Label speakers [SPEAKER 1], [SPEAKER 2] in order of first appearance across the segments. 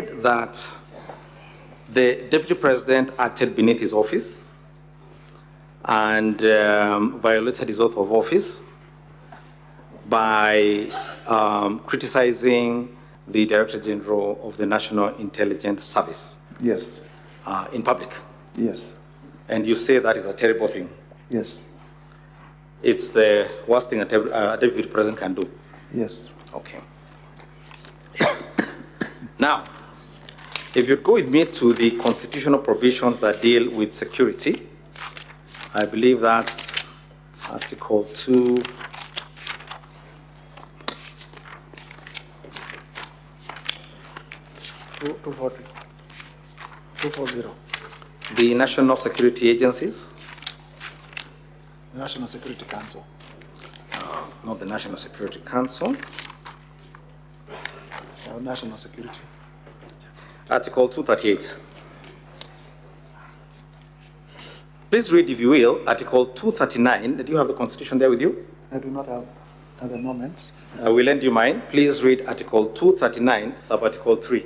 [SPEAKER 1] that the Deputy President acted beneath his office and violated his oath of office by criticizing the Director General of the National Intelligence Service.
[SPEAKER 2] Yes.
[SPEAKER 1] In public.
[SPEAKER 2] Yes.
[SPEAKER 1] And you say that is a terrible thing.
[SPEAKER 2] Yes.
[SPEAKER 1] It's the worst thing a Deputy President can do.
[SPEAKER 2] Yes.
[SPEAKER 1] Okay. Now, if you go with me to the constitutional provisions that deal with security, I believe that's Article 2. The National Security Agencies.
[SPEAKER 2] The National Security Council.
[SPEAKER 1] Not the National Security Council.
[SPEAKER 2] Or National Security.
[SPEAKER 1] Article 238. Please read, if you will, Article 239. Do you have the Constitution there with you?
[SPEAKER 2] I do not have at the moment.
[SPEAKER 1] I will lend you mine. Please read Article 239, sub-article 3.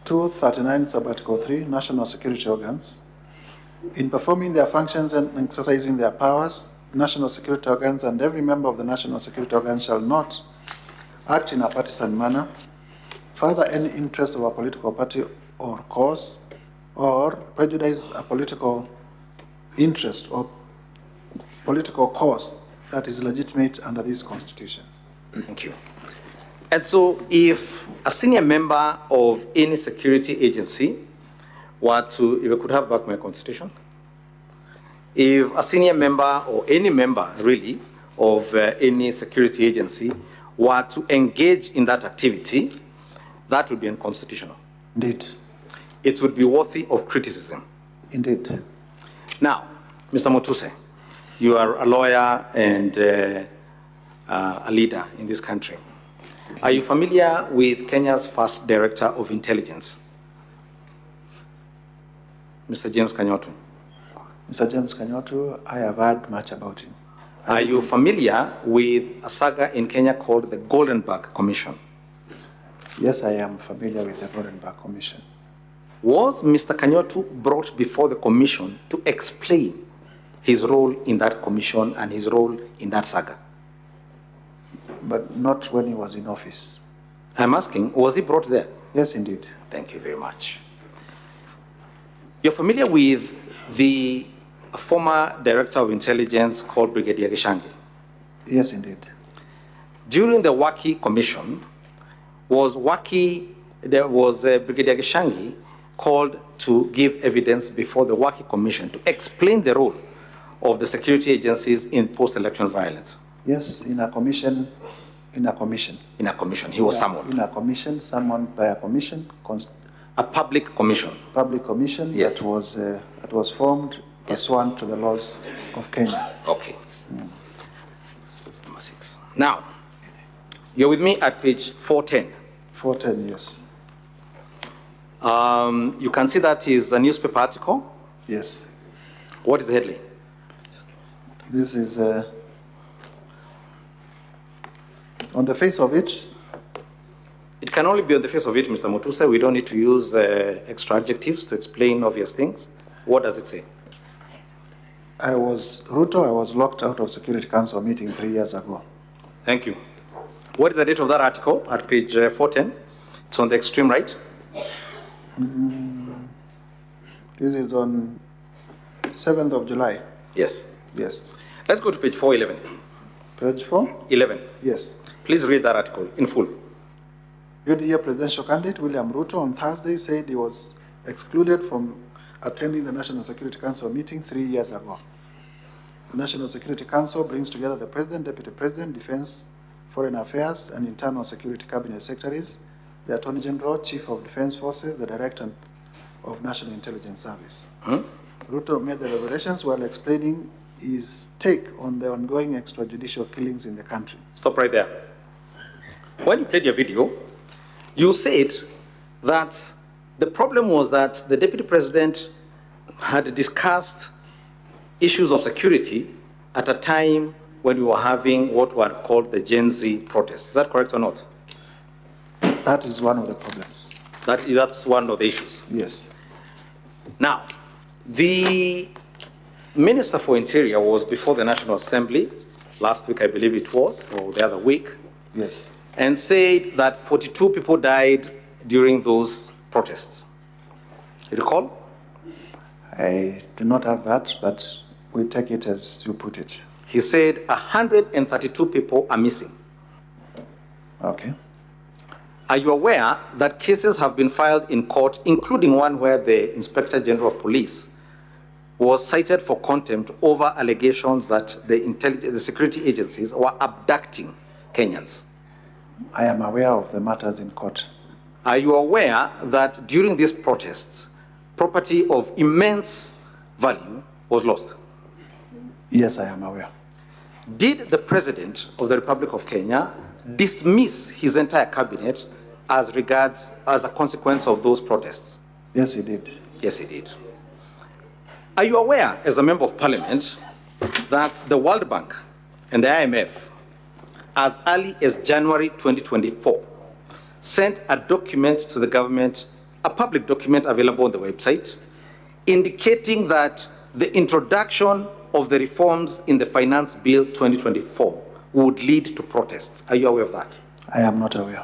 [SPEAKER 2] 239, sub-article 3, National Security Organs. In performing their functions and exercising their powers, national security organs and every member of the national security organs shall not act in a partisan manner, further any interest of a political party or cause, or prejudice a political interest or political cause that is legitimate under this Constitution.
[SPEAKER 1] Thank you. And so if a senior member of any security agency were to, if I could have back my Constitution, if a senior member or any member really of any security agency were to engage in that activity, that would be unconstitutional.
[SPEAKER 2] Indeed.
[SPEAKER 1] It would be worthy of criticism.
[SPEAKER 2] Indeed.
[SPEAKER 1] Now, Mr. Motuse, you are a lawyer and a leader in this country. Are you familiar with Kenya's first Director of Intelligence, Mr. James Kanyotu?
[SPEAKER 2] Mr. James Kanyotu, I have heard much about him.
[SPEAKER 1] Are you familiar with a saga in Kenya called the Goldenberg Commission?
[SPEAKER 2] Yes, I am familiar with the Goldenberg Commission.
[SPEAKER 1] Was Mr. Kanyotu brought before the commission to explain his role in that commission and his role in that saga?
[SPEAKER 2] But not when he was in office.
[SPEAKER 1] I'm asking, was he brought there?
[SPEAKER 2] Yes, indeed.
[SPEAKER 1] Thank you very much. You're familiar with the former Director of Intelligence called Brigadier Gachagua?
[SPEAKER 2] Yes, indeed.
[SPEAKER 1] During the Waki Commission, there was Brigadier Gachagua called to give evidence before the Waki Commission to explain the role of the security agencies in post-election violence?
[SPEAKER 2] Yes, in a commission. In a commission.
[SPEAKER 1] In a commission. He was summoned.
[SPEAKER 2] In a commission, summoned by a commission.
[SPEAKER 1] A public commission.
[SPEAKER 2] Public commission.
[SPEAKER 1] Yes.
[SPEAKER 2] That was formed pursuant to the laws of Kenya.
[SPEAKER 1] Okay. Number 6. Now, you're with me at page 410.
[SPEAKER 2] 410, yes.
[SPEAKER 1] You can see that is a newspaper article.
[SPEAKER 2] Yes.
[SPEAKER 1] What is the headline?
[SPEAKER 2] This is on the face of it.
[SPEAKER 1] It can only be on the face of it, Mr. Motuse. We don't need to use extra adjectives to explain obvious things. What does it say?
[SPEAKER 2] Ruto, I was locked out of Security Council meeting 3 years ago.
[SPEAKER 1] Thank you. What is the date of that article at page 410? It's on the extreme right.
[SPEAKER 2] This is on 7th of July.
[SPEAKER 1] Yes.
[SPEAKER 2] Yes.
[SPEAKER 1] Let's go to page 411.
[SPEAKER 2] Page 4?
[SPEAKER 1] 11.
[SPEAKER 2] Yes.
[SPEAKER 1] Please read that article in full.
[SPEAKER 2] UDA presidential candidate William Ruto on Thursday said he was excluded from attending the National Security Council meeting 3 years ago. The National Security Council brings together the President, Deputy President, Defense, Foreign Affairs, and Internal Security Cabinet Secretaries, the Attorney General, Chief of Defense Forces, the Director of National Intelligence Service. Ruto made the revelations while explaining his take on the ongoing extrajudicial killings in the country.
[SPEAKER 1] Stop right there. When you played your video, you said that the problem was that the Deputy President had discussed issues of security at a time when we were having what were called the Gen Z protests. Is that correct or not?
[SPEAKER 2] That is one of the problems.
[SPEAKER 1] That's one of the issues.
[SPEAKER 2] Yes.
[SPEAKER 1] Now, the Minister for Interior was before the National Assembly last week, I believe it was, or the other week,
[SPEAKER 2] Yes.
[SPEAKER 1] and said that 42 people died during those protests. You recall?
[SPEAKER 2] I do not have that, but we take it as you put it.
[SPEAKER 1] He said 132 people are missing.
[SPEAKER 2] Okay.
[SPEAKER 1] Are you aware that cases have been filed in court, including one where the Inspector General of Police was cited for contempt over allegations that the security agencies were abducting Kenyans?
[SPEAKER 2] I am aware of the matters in court.
[SPEAKER 1] Are you aware that during these protests, property of immense value was lost?
[SPEAKER 2] Yes, I am aware.
[SPEAKER 1] Did the President of the Republic of Kenya dismiss his entire cabinet as a consequence of those protests?
[SPEAKER 2] Yes, he did.
[SPEAKER 1] Yes, he did. Are you aware, as a member of parliament, that the World Bank and the IMF, as early as January 2024, sent a document to the government, a public document available on the website, indicating that the introduction of the reforms in the Finance Bill 2024 would lead to protests? Are you aware of that?
[SPEAKER 2] I am not aware.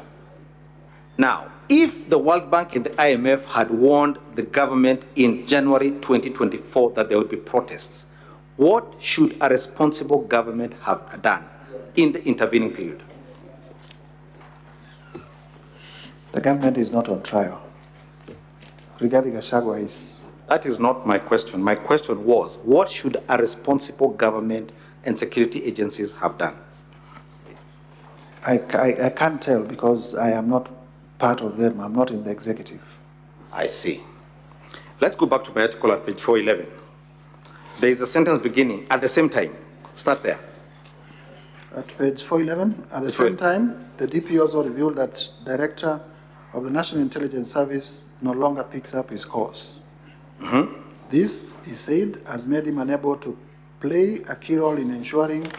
[SPEAKER 1] Now, if the World Bank and the IMF had warned the government in January 2024 that there would be protests, what should a responsible government have done in the intervening period?
[SPEAKER 2] The government is not on trial. Regarding Gachagua is...
[SPEAKER 1] That is not my question. My question was, what should a responsible government and security agencies have done?
[SPEAKER 2] I can't tell because I am not part of them. I'm not in the executive.
[SPEAKER 1] I see. Let's go back to my article at page 411. There is a sentence beginning at the same time. Start there.
[SPEAKER 2] At page 411, at the same time, the DP also revealed that Director of the National Intelligence Service no longer picks up his course.
[SPEAKER 1] Mm-hmm.
[SPEAKER 2] This, he said, has made him unable to play a key role in ensuring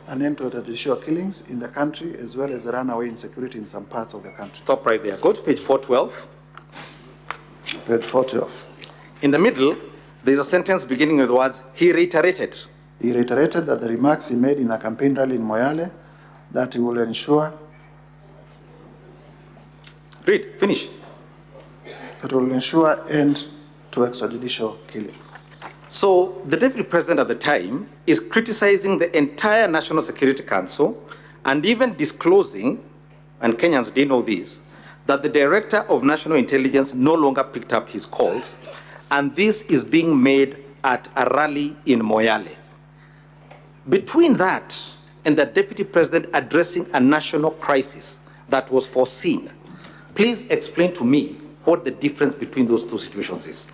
[SPEAKER 2] an end to judicial killings in the country, as well as the runaway insecurity in some parts of the country.
[SPEAKER 1] Stop right there. Go to page 412.
[SPEAKER 2] Page 412.
[SPEAKER 1] In the middle, there is a sentence beginning with the words, he reiterated.
[SPEAKER 2] He reiterated that the remarks he made in a campaign rally in Moyale, that he will ensure...
[SPEAKER 1] Read, finish.
[SPEAKER 2] That will ensure end to extrajudicial killings.
[SPEAKER 1] So the Deputy President at the time is criticizing the entire National Security Council and even disclosing, and Kenyans didn't know this, that the Director of National Intelligence no longer picked up his calls, and this is being made at a rally in Moyale. Between that and the Deputy President addressing a national crisis that was foreseen, please explain to me what the difference between those two situations is.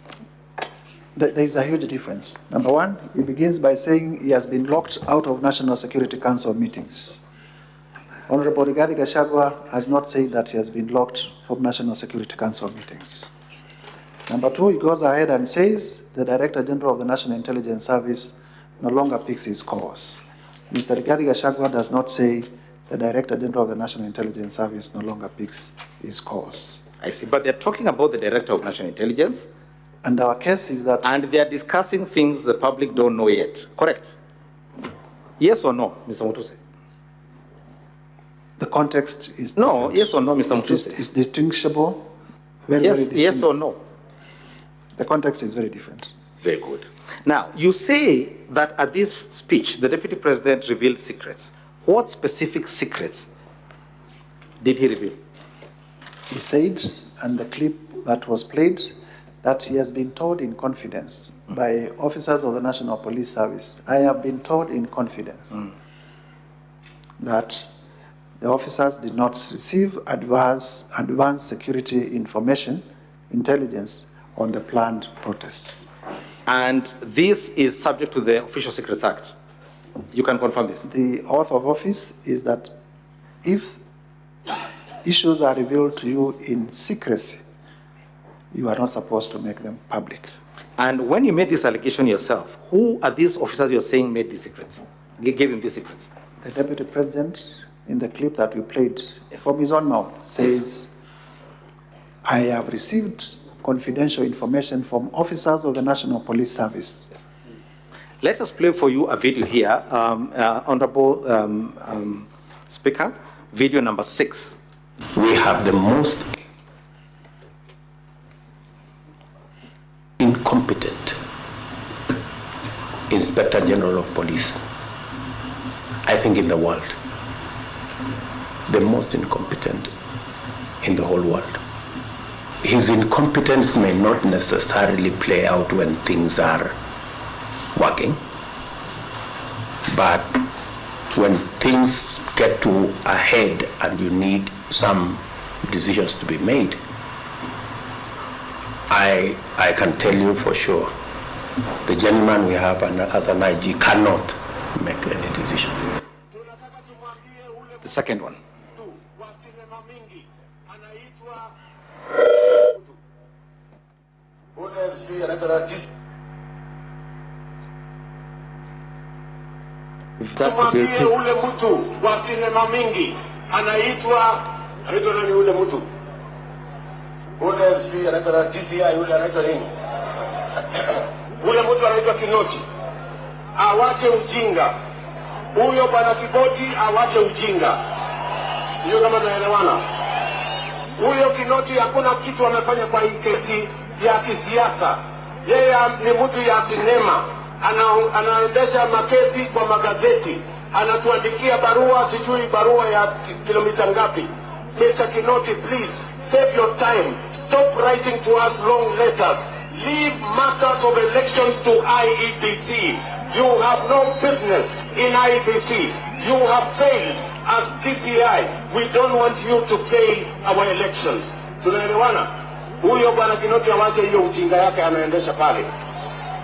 [SPEAKER 2] There is a huge difference. Number one, he begins by saying he has been locked out of National Security Council meetings. Honorable Rigathi Gachagua has not said that he has been locked from National Security Council meetings. Number two, he goes ahead and says the Director General of the National Intelligence Service no longer picks his calls. Mr. Rigathi Gachagua does not say the Director General of the National Intelligence Service no longer picks his calls.
[SPEAKER 1] I see, but they're talking about the Director of National Intelligence.
[SPEAKER 2] And our case is that...
[SPEAKER 1] And they're discussing things the public don't know yet, correct? Yes or no, Mr. Mutuse?
[SPEAKER 2] The context is...
[SPEAKER 1] No,
[SPEAKER 2] different.
[SPEAKER 1] yes or no, Mr. Mutuse?
[SPEAKER 2] It's distinguishable. Very,
[SPEAKER 1] Yes,
[SPEAKER 2] very distinct.
[SPEAKER 1] yes or no?
[SPEAKER 2] The context is very different.
[SPEAKER 1] Very good. Now, you say that at this speech, the Deputy President revealed secrets. What specific secrets did he reveal?
[SPEAKER 2] He said, and the clip that was played, that he has been told in confidence by officers of the National Police Service. I have been told in confidence that the officers did not receive advanced security information, intelligence on the planned protests.
[SPEAKER 1] And this is subject to the Official Secrets Act. You can confirm this.
[SPEAKER 2] The oath of office is that if issues are revealed to you in secrecy, you are not supposed to make them public.
[SPEAKER 1] And when you made this allegation yourself, who are these officers you're saying made these secrets, gave him these secrets?
[SPEAKER 2] The Deputy President, in the clip that we played,
[SPEAKER 1] Yes.
[SPEAKER 2] from his own mouth, says I have received confidential information from officers of the National Police Service.
[SPEAKER 1] Let us play for you a video here, Honorable Speaker, video number 6.
[SPEAKER 3] We have the most incompetent Inspector General of Police, I think, in the world. The most incompetent in the whole world. His incompetence may not necessarily play out when things are working, but when things get to a head and you need some decisions to be made, I can tell you for sure, the gentleman we have as an IG cannot make any decision.
[SPEAKER 1] The second one. If that could be repeated.
[SPEAKER 4] Ule mtu wa sinema mingi anaitwa nani ule mtu? Ule sijui anaitwa DCI, ule anaitwa nini? Ule mtu anaitwa Kinoti. Awache ujinga. Huyo bwana Kiboti awache ujinga. Sio kama tunaelewana. Huyo Kinoti hakuna kitu amefanya kwa hii kesi ya kisiasa. Yeye ni mtu ya sinema. Anaendesha makesi kwa magazeti, anatuandikia barua, sijui barua ya kilomita ngapi. Mr. Kinoti, please save your time, stop writing to us long letters, leave matters of elections to IEBC. You have no business in IEBC. You have failed as DCI. We don't want you to fail our elections. Tunaelewana? Huyo bwana Kinoti awache hiyo ujinga yake anaendesha pale,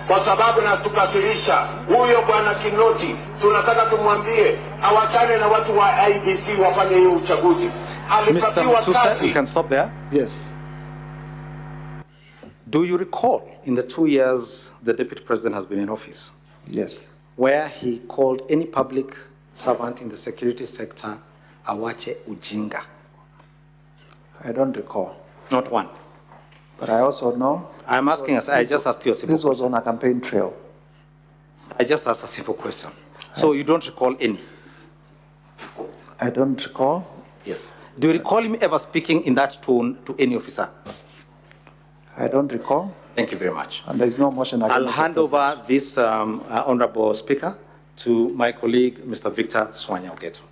[SPEAKER 4] kwa sababu natukasirisha. Huyo bwana Kinoti tunataka tumwambie awachane na watu wa IBC wafanye hiyo uchaguzi. Alipatiwa kazi.
[SPEAKER 1] You can stop there.
[SPEAKER 2] Yes.
[SPEAKER 1] Do you recall in the 2 years the Deputy President has been in office,
[SPEAKER 2] Yes.
[SPEAKER 1] where he called any public servant in the security sector awache ujinga?
[SPEAKER 2] I don't recall.
[SPEAKER 1] Not one.
[SPEAKER 2] But I also know
[SPEAKER 1] I'm asking us, I just asked you a simple
[SPEAKER 2] this was
[SPEAKER 1] question.
[SPEAKER 2] on a campaign trail.
[SPEAKER 1] I just asked a simple question. So you don't recall any?
[SPEAKER 2] I don't recall.
[SPEAKER 1] Yes. Do you recall him ever speaking in that tone to any officer?
[SPEAKER 2] I don't recall.
[SPEAKER 1] Thank you very much.
[SPEAKER 2] And there is no motion.
[SPEAKER 1] I'll
[SPEAKER 2] against the
[SPEAKER 1] hand
[SPEAKER 2] president.
[SPEAKER 1] over this Honorable Speaker to my colleague, Mr. Victor Swanya Ogeto.